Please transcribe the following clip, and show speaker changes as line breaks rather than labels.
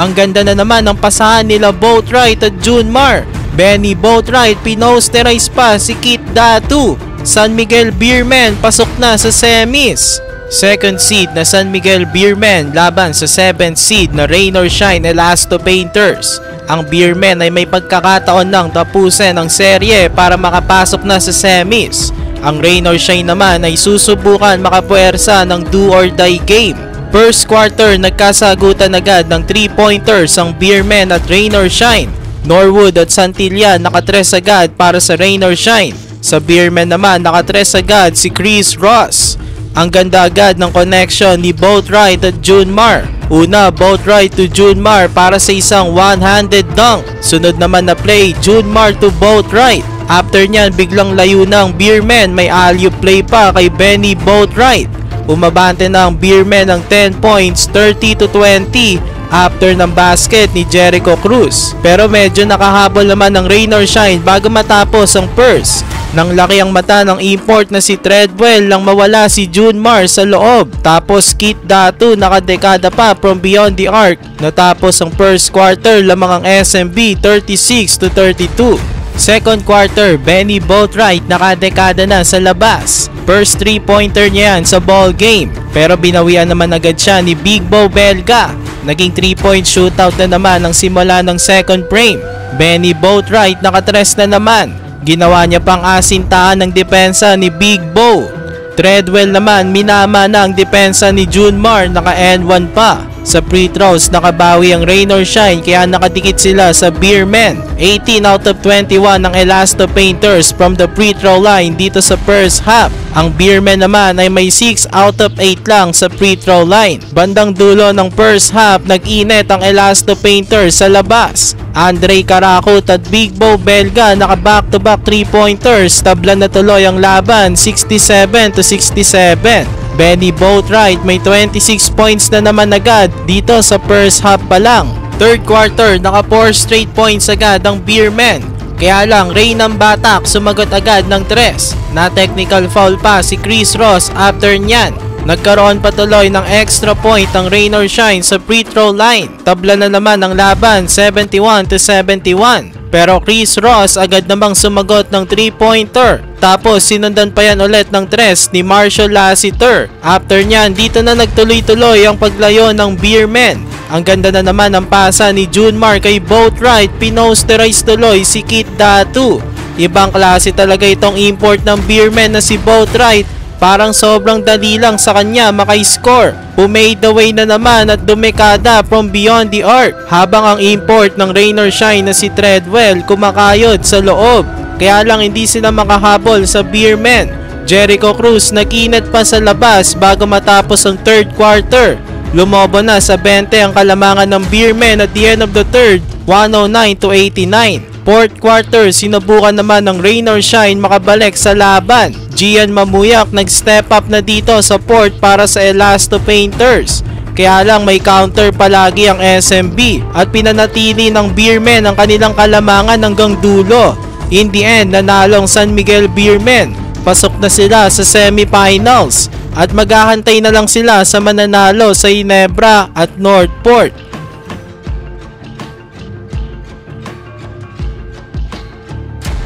Ang ganda na naman ng pasahan nila Boatwright at Junmar. Benny Boatwright pinosterize pa si Kit Datu. San Miguel Beermen pasok na sa semis. Second seed na San Miguel Beermen laban sa 7th seed na Rain or Shine Elasto Painters. Ang Beermen ay may pagkakataon ng tapusin ang serye para makapasok na sa semis. Ang Rain or Shine naman ay susubukan makapuwersa ng do or die game. First quarter nagkasagutan agad ng 3-pointers ang Beermen at Rain or Shine. Norwood at Santillan nakatres agad para sa Rain or Shine. Sa Beermen naman nakatres agad si Chris Ross. Ang ganda agad ng connection ni Boatwright at Junmar. Una, Boatwright to Junmar para sa isang one-handed dunk. Sunod naman na play, Junmar to Boatwright. After nyan, biglang layo ng Beermen. May alley-oop play pa kay Benny Boatwright. Umabante na ang Beermen ng 10 points, 30-20 after ng basket ni Jericho Cruz. Pero medyo nakahabol naman ng Rain or Shine bago matapos ang first. Nang laki ang mata ng import na si Treadwell nang mawala si Junmar sa loob. Tapos Kit Datu nakadekada pa from beyond the arc. Natapos ang first quarter lamang ang SMB 36-32. Second quarter, Benny Boatwright nakadekada na sa labas. First 3-pointer niya yan sa ball game. Pero binawian naman agad siya ni Big Bo Belga. Naging 3-point shootout na naman ang simula ng second frame. Benny Boatwright nakatres na naman. Ginawa niya pang asintahan ng depensa ni Big Bo. Treadwell naman minama na ang depensa ni Junmar, naka N1 pa. Sa free throws nakabawi ang Rain or Shine kaya nakadikit sila sa Beermen. 18 out of 21 ng Elasto Painters from the free throw line dito sa first half. Ang Beermen naman ay may 6 out of 8 lang sa free throw line. Bandang dulo ng first half nag-init ang Elasto Painters sa labas. Andre Carakot at Big Bo Belga naka back-to-back 3-pointers. Tabla na tuloy ang laban 67-67. Benny Boatwright may 26 points na naman agad dito sa first half pa lang. Third quarter naka 4 straight points agad ang Beermen. Kaya lang Ray ng Batak sumagot agad ng 3. Na technical foul pa si Chris Ross after nyan. Nagkaroon pa tuloy ng extra point ang Rain or Shine sa free throw line. Tabla na naman ang laban 71-71. Pero Chris Ross agad namang sumagot ng 3-pointer. Tapos sinundan pa yan ulit ng 3 ni Marshall Lassiter. After nyan, dito na nagtuloy-tuloy ang paglayo ng Beermen. Ang ganda na naman ang pasa ni Junmar kay Boatwright. Pinosterize tuloy si Kit Datu. Ibang klase talaga itong import ng Beermen na si Boatwright. Parang sobrang dali lang sa kanya maka-score. Pumade away na naman at dumekada from beyond the arc. Habang ang import ng Rain or Shine na si Treadwell kumakayod sa loob. Kaya lang hindi sila makahabol sa Beermen. Jericho Cruz nakinat pa sa labas bago matapos ang third quarter. Lumobo na sa 20 ang kalamangan ng Beermen at the end of the third, 109-89. Fourth quarter, sinubukan naman ng Rain or Shine makabalik sa laban. Gian Mamuyak nag-step up na dito sa fourth para sa Elasto Painters. Kaya lang may counter palagi ang SMB at pinanatili ng Beermen ang kanilang kalamangan hanggang dulo. In the end, nanalong San Miguel Beermen. Pasok na sila sa semifinals at maghahantay na lang sila sa mananalo sa Ginebra at Northport.